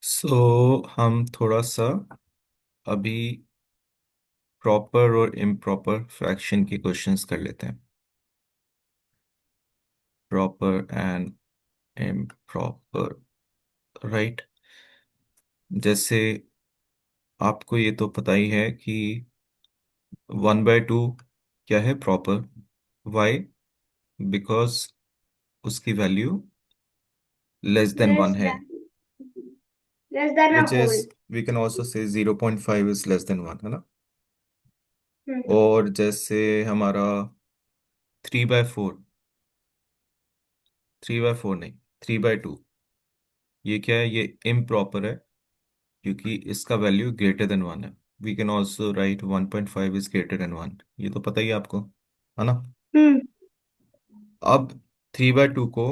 हम थोड़ा सा अभी प्रॉपर और इम्प्रॉपर फ्रैक्शन के क्वेश्चंस कर लेते हैं। Proper and improper, right. जैसे आपको ये तो पता ही है कि 1/2 क्या है, प्रॉपर। वाई? बिकॉज उसकी value less than one less है, then a which is whole. We can also say 0.5 is less than one, है ना। हम्म। और जैसे हमारा 3/4, 3/4 नहीं, 3/2, ये क्या है, ये इम्प्रॉपर है क्योंकि इसका वैल्यू ग्रेटर देन वन है। We can also write 1.5 is greater than one, ये तो पता ही है आपको, है ना। हम्म। अब 3/2 को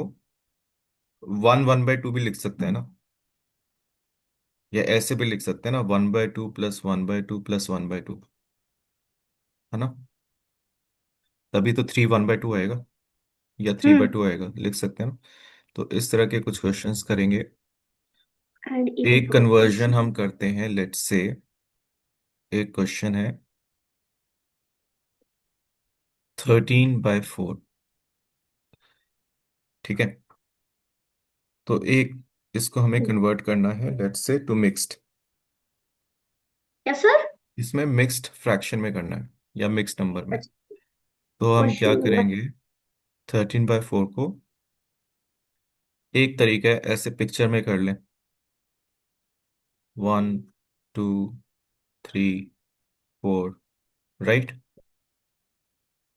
1/2 भी लिख सकते हैं ना, या ऐसे भी लिख सकते हैं ना, 1/2 प्लस 1/2 प्लस 1/2, है ना। तभी तो 3 1/2 आएगा, या थ्री हम्म। बाई टू आएगा, लिख सकते हैं ना। तो इस तरह के कुछ क्वेश्चंस करेंगे। एंड एक इम्प्रॉपर। कन्वर्जन हम करते हैं, लेट्स से एक क्वेश्चन है 13/4, ठीक है। तो एक इसको हमें कन्वर्ट करना है, let's say to mixed. Yes sir. इसमें मिक्स्ड फ्रैक्शन में करना है या मिक्स्ड नंबर में। अच्छा। तो हम क्वेश्चन क्या नंबर। करेंगे, 13/4 को एक तरीका है, ऐसे पिक्चर में कर लें। 1 2 3 4, राइट।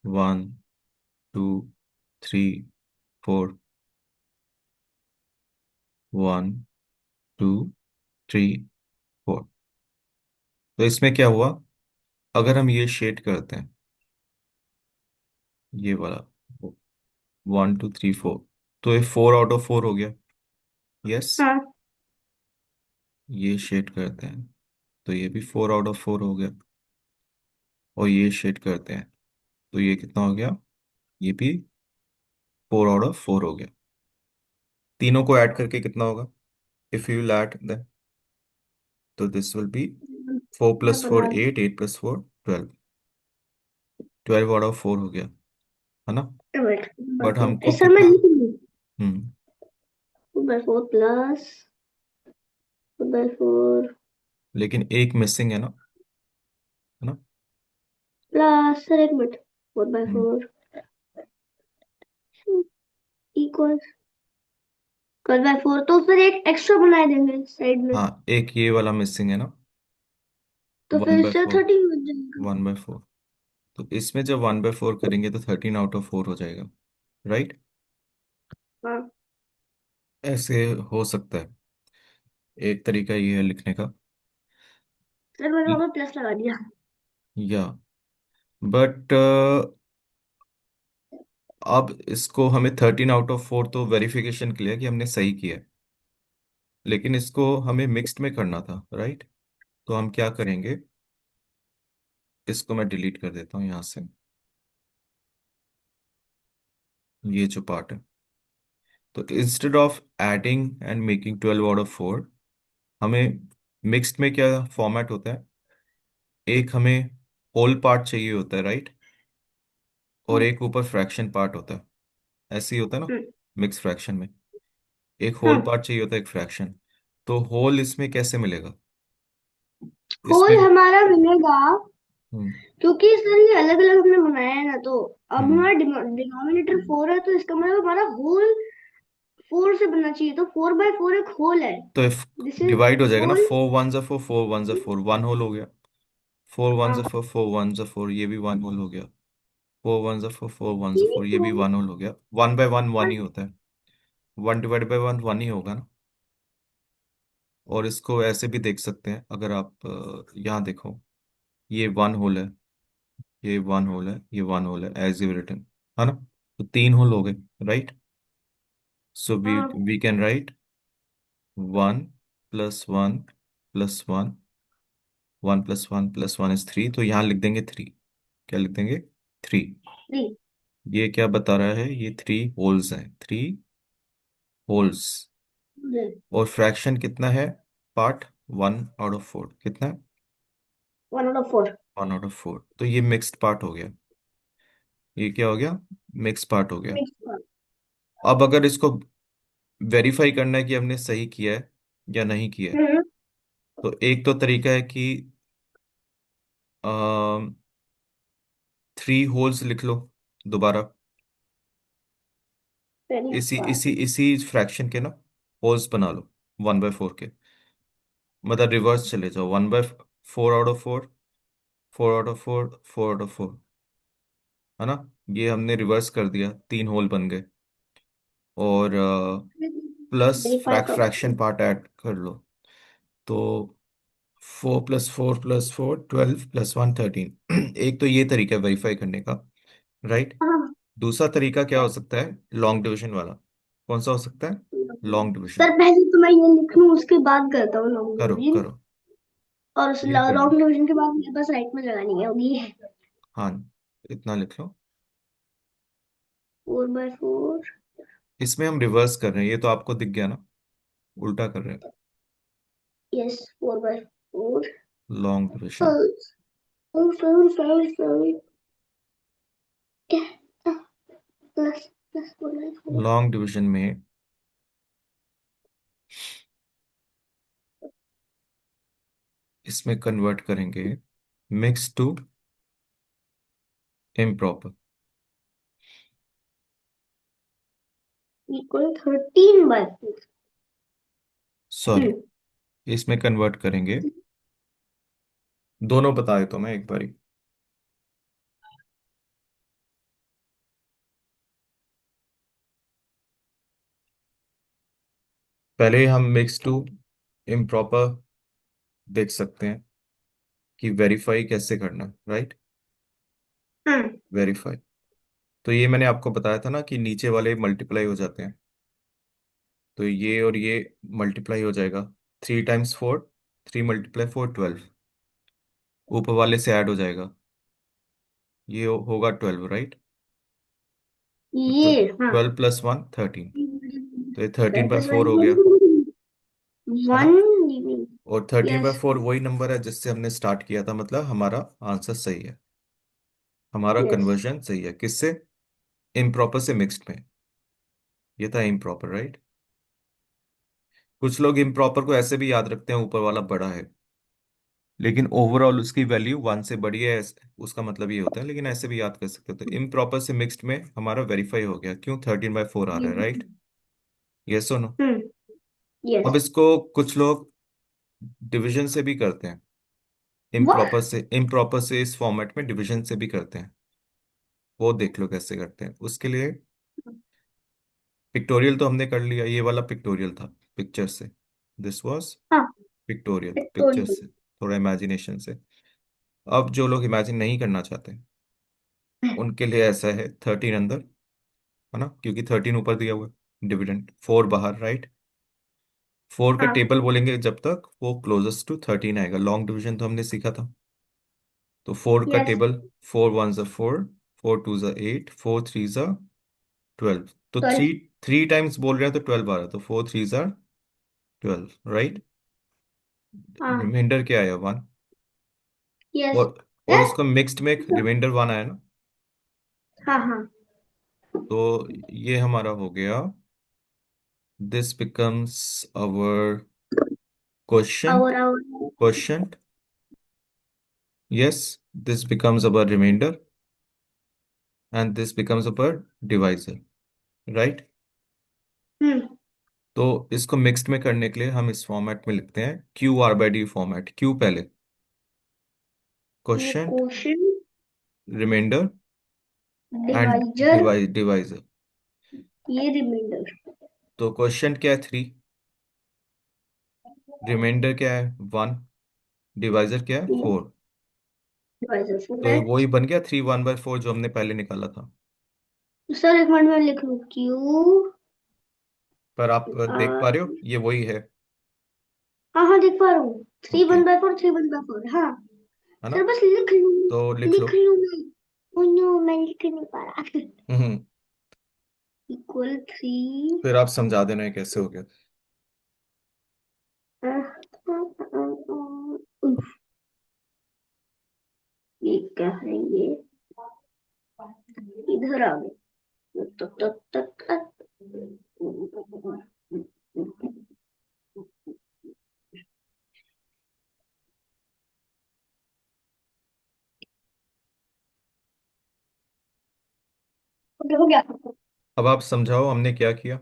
1 2 3 4, 1 2 3 4। तो इसमें क्या हुआ, अगर हम ये शेड करते हैं, ये वाला 1 2 3 4, तो ये 4/4 हो गया। यस। हाँ। ये शेड करते हैं तो ये भी 4/4 हो गया। और ये शेड करते हैं तो ये कितना हो गया, ये भी 4/4 हो गया। तीनों को ऐड करके कितना होगा, इफ यू ऐड द, तो दिस विल बी 4 मैं प्लस फोर बता रही 8, 8 + 4 12, 12/4 हो गया, है ना। हूँ। वेट। बट हमको इस समय कितना, लिख लूँ। हम्म 2/4 प्लस 2/4 लेकिन एक मिसिंग है ना, है ना। प्लस, सर एक minute, four by hmm four equal 12/4, तो फिर एक एक्स्ट्रा बना देंगे साइड में। हाँ, एक ये वाला मिसिंग है ना, तो वन फिर बाय इससे फोर 13 बन जाएगा। 1/4। तो इसमें जब 1/4 करेंगे तो 13/4 हो जाएगा, राइट। हाँ। ऐसे हो सकता है, एक तरीका ये है लिखने का। सर मैंने वहां पे प्लस लगा दिया। या बट अब इसको हमें 13/4 तो वेरिफिकेशन के लिए कि हमने सही किया है, लेकिन इसको हमें मिक्स्ड में करना था, राइट। तो हम क्या करेंगे, इसको मैं डिलीट कर देता हूँ यहाँ से, ये जो पार्ट है। तो instead of adding and making 12/4, हमें मिक्स्ड में क्या फॉर्मेट होता है, एक हमें होल पार्ट चाहिए होता है, राइट। और हम्म। एक ऊपर फ्रैक्शन पार्ट होता है, ऐसे ही होता है ना। हम्म। मिक्स फ्रैक्शन में एक होल हाँ। पार्ट चाहिए होता है, एक फ्रैक्शन। तो होल इसमें कैसे मिलेगा, होल इसमें, हमारा मिलेगा, हम्म क्योंकि सर ये अलग अलग हमने बनाया है ना, तो अब हम्म हमारा डिनोमिनेटर 4 है, तो इसका मतलब हमारा होल 4 से बनना चाहिए, तो 4/4 एक होल है। तो इफ दिस इज डिवाइड हो जाएगा ना, होल। 4 1 4, 4 1 4, वन होल हो गया। 4 1 4, हाँ। 4 1 4, ये भी वन होल हो गया। 4 1 4, 4 1 4, ये तो भी वन होल हो गया। 1/1 वन ही होता है, 1/1 वन ही होगा ना। और इसको ऐसे भी देख सकते हैं, अगर आप यहाँ देखो, ये वन होल है, ये वन होल है, ये वन होल है, एज यू रिटन, है ना। तो तीन होल हो गए, राइट। सो वी हाँ। वी कैन राइट 1 + 1 + 1, 1 + 1 + 1 इज 3, तो यहाँ लिख देंगे 3। क्या लिख देंगे, 3। 3। ये क्या बता रहा है, ये 3 होल्स हैं, 3 होल्स। और फ्रैक्शन कितना है, पार्ट 1/4 कितना है? 1/4। 1/4, तो ये मिक्स्ड पार्ट हो गया। ये क्या हो गया? मिक्स पार्ट हो गया। मिक्स। अब अगर इसको वेरीफाई करना है कि हमने सही किया है या नहीं किया है, हम्म। तो एक तो तरीका है कि 3 होल्स लिख लो दोबारा, वेरी इसी फास्ट। इसी इसी फ्रैक्शन के ना होल्स बना लो 1/4 के। मतलब रिवर्स चले जाओ, 1/4/4, 4/4, 4/4, है ना? ये हमने रिवर्स कर दिया, 3 होल बन गए। और plus very fast fraction property. Part add कर लो। तो 4 + 4 + 4 12 + 1 13। एक तो ये तरीका है वेरीफाई करने का, राइट? हाँ। दूसरा तरीका क्या हो सकता है? लॉन्ग डिवीजन वाला। कौन सा हो सकता है? Long division. सर पहले तो मैं ये लिख लूं, उसके बाद करता हूँ लॉन्ग करो डिवीजन। करो, और उस ये कर लो। लॉन्ग डिवीजन के बाद मेरे पास राइट में लगानी है होगी। हाँ, इतना लिख लो। 4/4। इसमें हम रिवर्स कर रहे हैं, ये तो आपको दिख गया ना, उल्टा कर रहे हैं। Yes, 4/4। Long division. Plus plus 4/4। Long division में इसमें कन्वर्ट करेंगे mix to improper. Equal 13/4। Sorry, hmm. इसमें कन्वर्ट करेंगे, दोनों बताए तो मैं एक बारी। पहले हम मिक्स टू इम्प्रॉपर देख सकते हैं कि वेरीफाई कैसे करना, राइट? हम्म। वेरीफाई, तो ये मैंने आपको बताया था ना कि नीचे वाले मल्टीप्लाई हो जाते हैं, तो ये और ये मल्टीप्लाई हो जाएगा। 3 × 4, 3 × 4 12, ऊपर वाले से ऐड हो जाएगा, ये होगा 12, राइट? तो ये हाँ। 12 + 1 13, तो ये थर्टीन 12 बाय plus फोर 1 हो गया, है ना? 1 living। और 13/4 यस। वही नंबर है जिससे हमने स्टार्ट किया था, मतलब हमारा आंसर सही है। हमारा यस। कन्वर्जन सही है, किससे? इम्प्रॉपर से मिक्स्ड में। ये था इम्प्रॉपर, राइट? कुछ लोग इम्प्रॉपर को ऐसे भी याद रखते हैं, ऊपर वाला बड़ा है लेकिन ओवरऑल उसकी वैल्यू 1 से बड़ी है, उसका मतलब ये होता है, लेकिन ऐसे भी याद कर सकते हो। तो इम्प्रॉपर से मिक्स्ड में हमारा वेरीफाई हो गया, क्यों? 13/4 आ रहा है, राइट? यस और नो? हम्म। अब यस। इसको कुछ लोग डिवीजन से भी करते हैं, वाह। इम्प्रॉपर से इस फॉर्मेट में डिवीजन से भी करते हैं। वो देख लो कैसे करते हैं। उसके लिए पिक्टोरियल तो हमने कर लिया, ये वाला पिक्टोरियल था पिक्चर से। दिस वाज हाँ। Pictorial, picture pictorial. से, थोड़ा इमेजिनेशन से। अब जो लोग इमेजिन नहीं करना चाहते उनके लिए ऐसा है, 13 अंदर, है ना? क्योंकि 13 ऊपर दिया हुआ है, डिविडेंड 4 बाहर, राइट? 4 का हाँ। टेबल बोलेंगे जब तक वो क्लोजेस्ट टू 13 आएगा। लॉन्ग डिवीजन तो हमने सीखा था। तो 4 का यस। टेबल, 4 1 4, 4 2 8, 4 3 12। तो 12। थ्री थ्री टाइम्स बोल रहे हैं तो 12 आ रहा है, तो 4 3 12, राइट? हाँ। रिमाइंडर क्या आया? 1। यस। और उसका मिक्स्ड में एक रिमाइंडर 1 आया ना, हाँ हाँ। तो ये हमारा हो गया। दिस बिकम्स आवर क्वेश्चन, और question, yes. This becomes our reminder and this becomes our divisor, right? Hmm. तो इसको मिक्स्ड में करने के लिए हम इस फॉर्मेट में लिखते हैं, QR/D फॉर्मेट। क्यू पहले, ये question, question reminder and divisor. Divisor. ये रिमाइंडर। तो क्वेश्चन क्या है? 3, रिमाइंडर क्या है? 1, डिवाइजर क्या है? 4। डिवाइजर तो ये 4 है। वही बन गया 3 1/4 जो हमने पहले निकाला था। सर एक मिनट में लिख लूँ क्यू। पर आप देख पा रहे हो ये वही है, हाँ हाँ, देख पा रहा हूँ। Three okay, one by four 3/4, हाँ। है ना? सर बस लिख लूँ। तो लिख लो। लिख लूँ मैं। ओ नो, मैं लिख नहीं पा रहा। हम्म। इक्वल 3। फिर आप समझा देना ये कैसे हो गया। ये क्या है ये? इधर आ गए। तक तक तक तक। ओके, हो गया। अब आप समझाओ हमने क्या किया।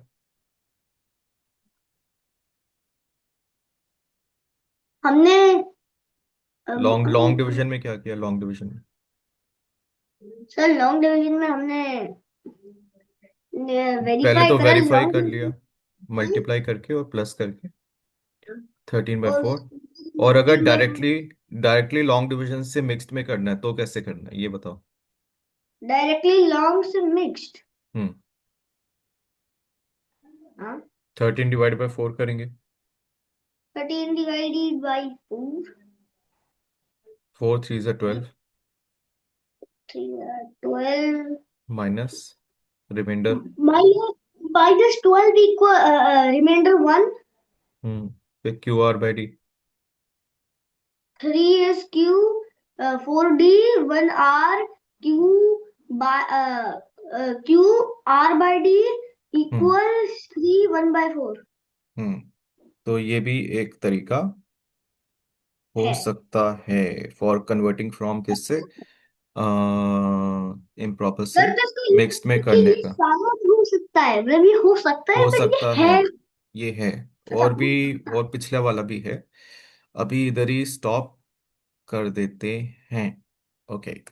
हमने लॉन्ग लॉन्ग डिवीजन में क्या किया, लॉन्ग डिवीजन में? सर लॉन्ग डिवीजन में हमने पहले वेरीफाई तो करा वेरीफाई लॉन्ग कर लिया, डिवीजन। मल्टीप्लाई करके और प्लस करके 13/4। और अगर उसके में डायरेक्टली डायरेक्टली लॉन्ग डिवीजन से मिक्स्ड में करना है तो कैसे करना है ये बताओ। डायरेक्टली लॉन्ग से मिक्स्ड। हम्म। हाँ। 13/4 करेंगे। 13 divided by 4। 4 3 12। 12। Minus reminder. Minus 12 equal reminder 1। फिर QR/D। 3 is Q। 4D। 1 R। Q by Q R/D hmm equals 3 1/4 हम्म तो ये भी एक तरीका हो है। सकता है फॉर कन्वर्टिंग फ्रॉम किससे, इम्प्रॉपर से सर तो इसको मिक्स्ड में कि करने ये का। सारा हो सकता है, मतलब ये हो सकता है हो बट सकता ये है, है। ये है। ऐसा और भी, हो सकता और पिछले वाला भी है। अभी इधर ही स्टॉप कर देते हैं। ओके।